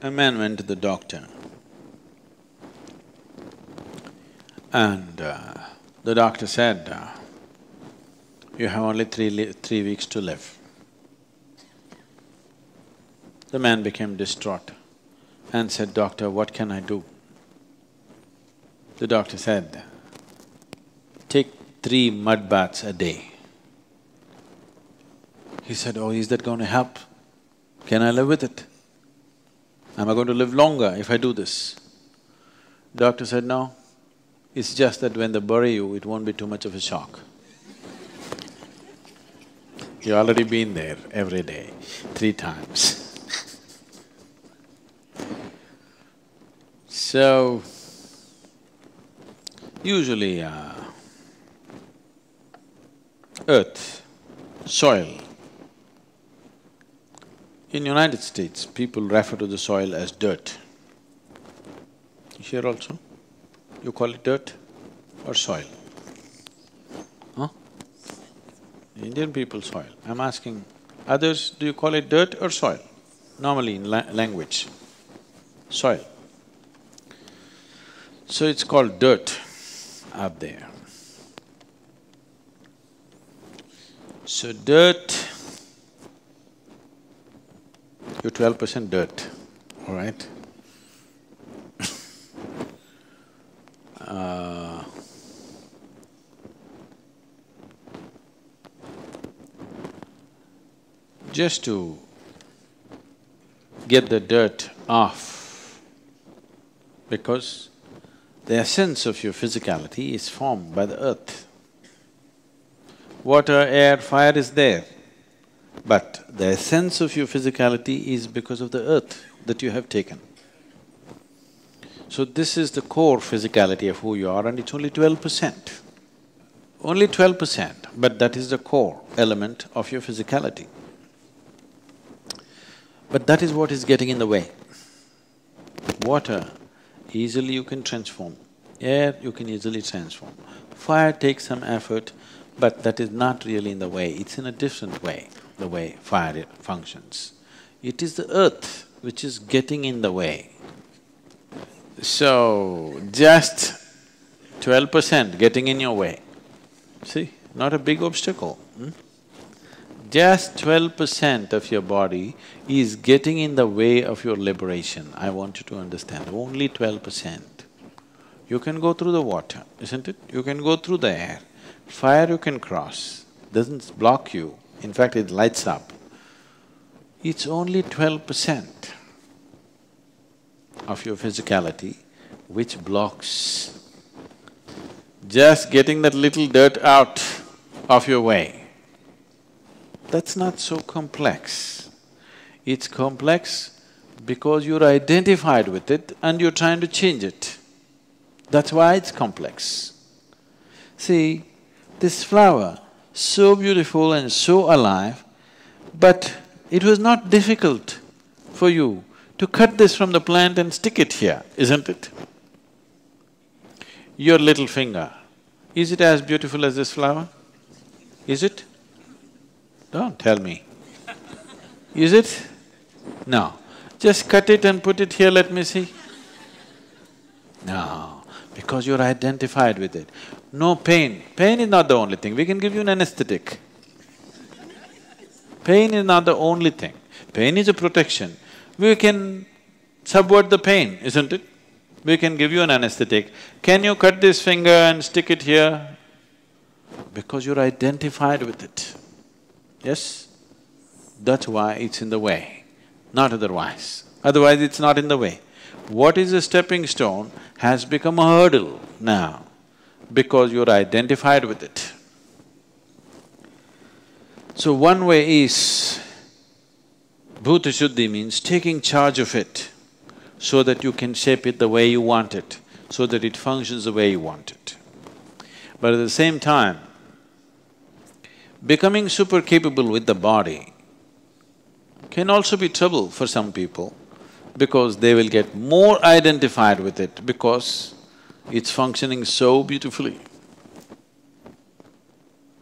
A man went to the doctor and the doctor said, you have only 3 weeks to live. The man became distraught and said, Doctor, what can I do? The doctor said, take 3 mud baths a day. He said, oh, is that going to help? Can I live with it? Am I going to live longer if I do this? Doctor said, no, it's just that when they bury you, it won't be too much of a shock. You've already been there every day, 3 times. So, usually earth, soil. In United States, people refer to the soil as dirt. Here also, you call it dirt or soil? Huh? Indian people soil. I'm asking others, do you call it dirt or soil? Normally in language, soil. So it's called dirt up there. So dirt, you're 12% dirt, all right? Just to get the dirt off, because the essence of your physicality is formed by the earth. Water, air, fire is there, but the essence of your physicality is because of the earth that you have taken. So this is the core physicality of who you are, and it's only 12%. Only 12%, but that is the core element of your physicality. But that is what is getting in the way. Water, easily you can transform. Air, you can easily transform. Fire takes some effort, but that is not really in the way, it's in a different way, the way fire functions. It is the earth which is getting in the way. So, just 12% getting in your way. See, not a big obstacle, Just 12% of your body is getting in the way of your liberation. I want you to understand, only 12%. You can go through the water, isn't it? You can go through the air. Fire you can cross, doesn't block you, in fact it lights up. It's only 12% of your physicality which blocks. Just getting that little dirt out of your way, that's not so complex. It's complex because you're identified with it and you're trying to change it. That's why it's complex. See, this flower, so beautiful and so alive, but it was not difficult for you to cut this from the plant and stick it here, isn't it? Your little finger, is it as beautiful as this flower? Is it? Don't tell me. Is it? No. Just cut it and put it here, let me see. No, because you're identified with it. No pain. Pain is not the only thing, we can give you an anesthetic. Pain is not the only thing. Pain is a protection. We can subvert the pain, isn't it? We can give you an anesthetic. Can you cut this finger and stick it here? Because you're identified with it. Yes? That's why it's in the way, not otherwise. Otherwise it's not in the way. What is a stepping stone has become a hurdle now because you're identified with it. So one way is, Bhuta Shuddhi means taking charge of it so that you can shape it the way you want it, so that it functions the way you want it. But at the same time, becoming super capable with the body can also be trouble for some people because they will get more identified with it because it's functioning so beautifully.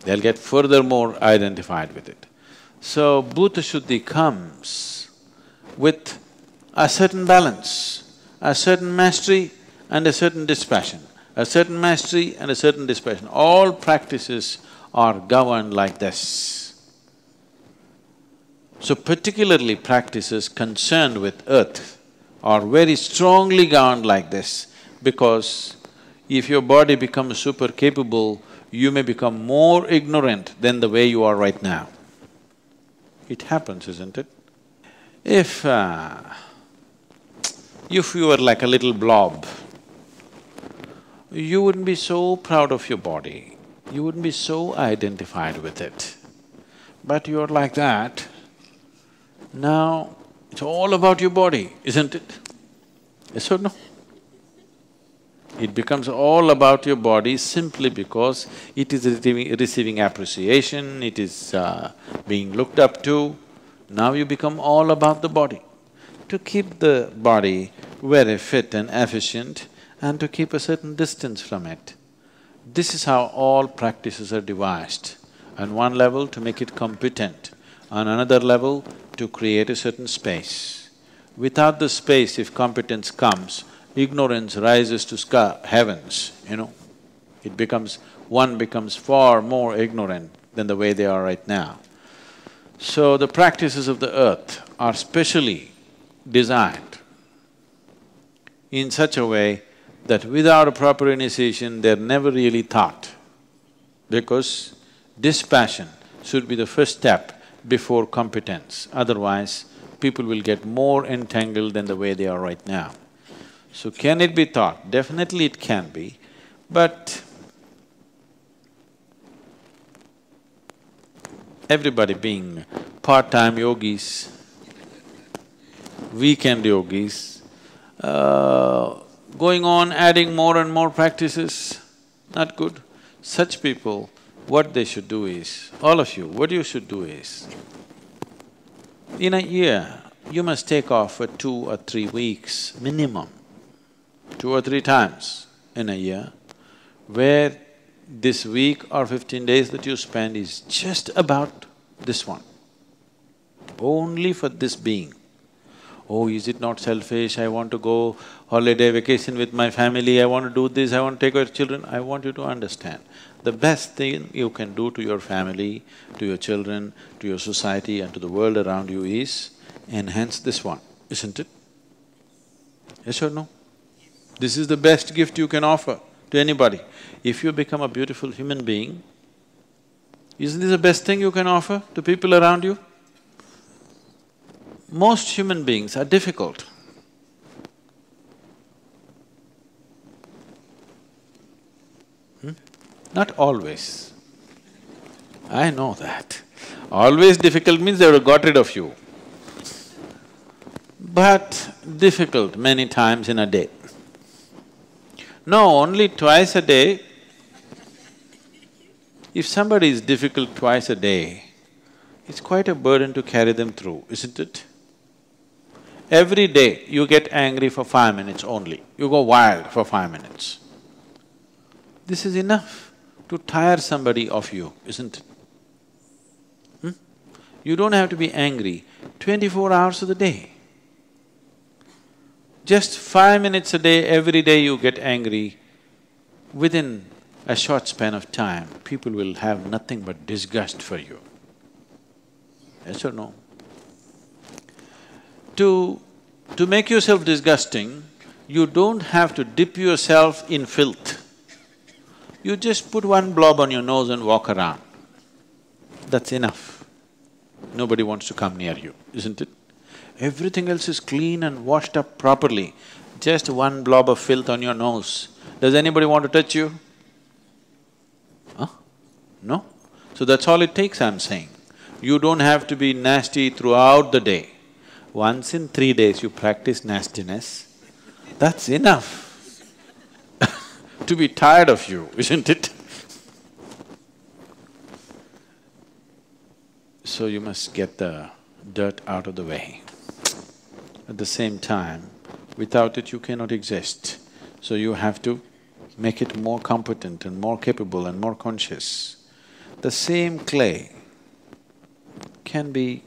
They'll get furthermore identified with it. So, Bhuta Shuddhi comes with a certain balance, a certain mastery and a certain dispassion, a certain mastery and a certain dispassion. All practices are governed like this. So particularly practices concerned with earth are very strongly governed like this, because if your body becomes super capable, you may become more ignorant than the way you are right now. It happens, isn't it? If you were like a little blob, you wouldn't be so proud of your body, you wouldn't be so identified with it. But you're like that, now it's all about your body, isn't it? Yes or no? It becomes all about your body simply because it is receiving appreciation, it is being looked up to. Now you become all about the body. To keep the body very fit and efficient and to keep a certain distance from it. This is how all practices are devised. On one level to make it competent, on another level to create a certain space. Without the space, if competence comes, ignorance rises to heavens, you know. One becomes far more ignorant than the way they are right now. So the practices of the earth are specially designed in such a way that without a proper initiation, they're never really taught, because dispassion should be the first step before competence, otherwise people will get more entangled than the way they are right now. So can it be taught? Definitely it can be, but everybody being part-time yogis, weekend yogis, going on adding more and more practices, not good. Such people, what they should do is, all of you, what you should do is, in a year, you must take off for 2 or 3 weeks minimum, 2 or 3 times in a year, where this week or 15 days that you spend is just about this one, only for this being. Oh, is it not selfish? I want to go holiday vacation with my family, I want to do this, I want to take care of children. I want you to understand, the best thing you can do to your family, to your children, to your society and to the world around you is enhance this one, isn't it? Yes or no? This is the best gift you can offer to anybody. If you become a beautiful human being, isn't this the best thing you can offer to people around you? Most human beings are difficult. Not always. I know that. Always difficult means they would have got rid of you. But difficult many times in a day. No, only twice a day. If somebody is difficult twice a day, it's quite a burden to carry them through, isn't it? Every day you get angry for 5 minutes only, you go wild for 5 minutes. This is enough to tire somebody of you, isn't it? You don't have to be angry 24 hours of the day. Just 5 minutes a day, every day you get angry, within a short span of time, people will have nothing but disgust for you. Yes or no? To make yourself disgusting, you don't have to dip yourself in filth. You just put one blob on your nose and walk around. That's enough. Nobody wants to come near you, isn't it? Everything else is clean and washed up properly. Just one blob of filth on your nose. Does anybody want to touch you? Huh? No? So that's all it takes, I'm saying. You don't have to be nasty throughout the day. Once in 3 days you practice nastiness, that's enough to be tired of you, isn't it? So you must get the dirt out of the way. At the same time, without it you cannot exist. So you have to make it more competent and more capable and more conscious. The same clay can be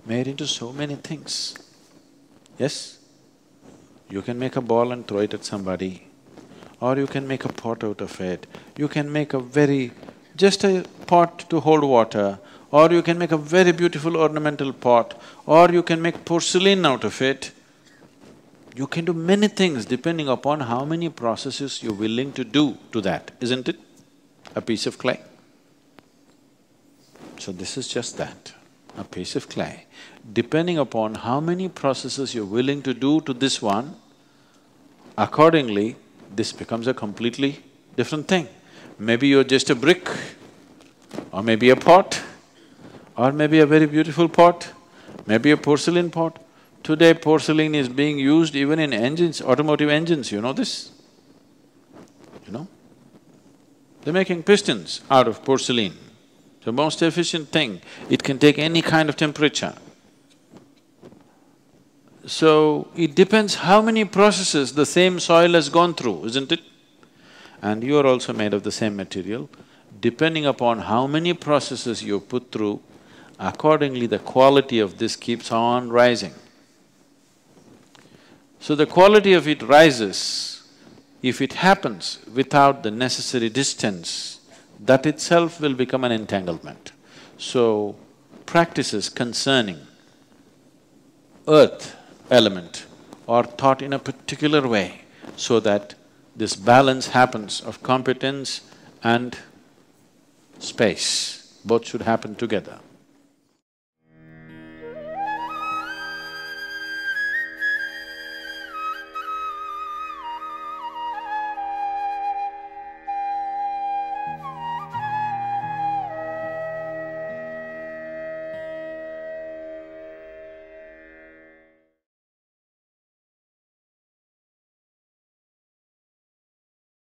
made into so many things. Yes? You can make a ball and throw it at somebody, or you can make a pot out of it. You can make just a pot to hold water, or you can make a very beautiful ornamental pot, or you can make porcelain out of it. You can do many things depending upon how many processes you're willing to do to that, isn't it? A piece of clay. So this is just that, a piece of clay. Depending upon how many processes you're willing to do to this one, accordingly, this becomes a completely different thing. Maybe you're just a brick, or maybe a pot, or maybe a very beautiful pot, maybe a porcelain pot. Today porcelain is being used even in engines, automotive engines, you know this? You know? They're making pistons out of porcelain. The most efficient thing, it can take any kind of temperature. So, it depends how many processes the same soil has gone through, isn't it? And you are also made of the same material. Depending upon how many processes you put through, accordingly the quality of this keeps on rising. So the quality of it rises if it happens without the necessary distance, that itself will become an entanglement. So, practices concerning earth element are taught in a particular way so that this balance happens of competence and space, both should happen together.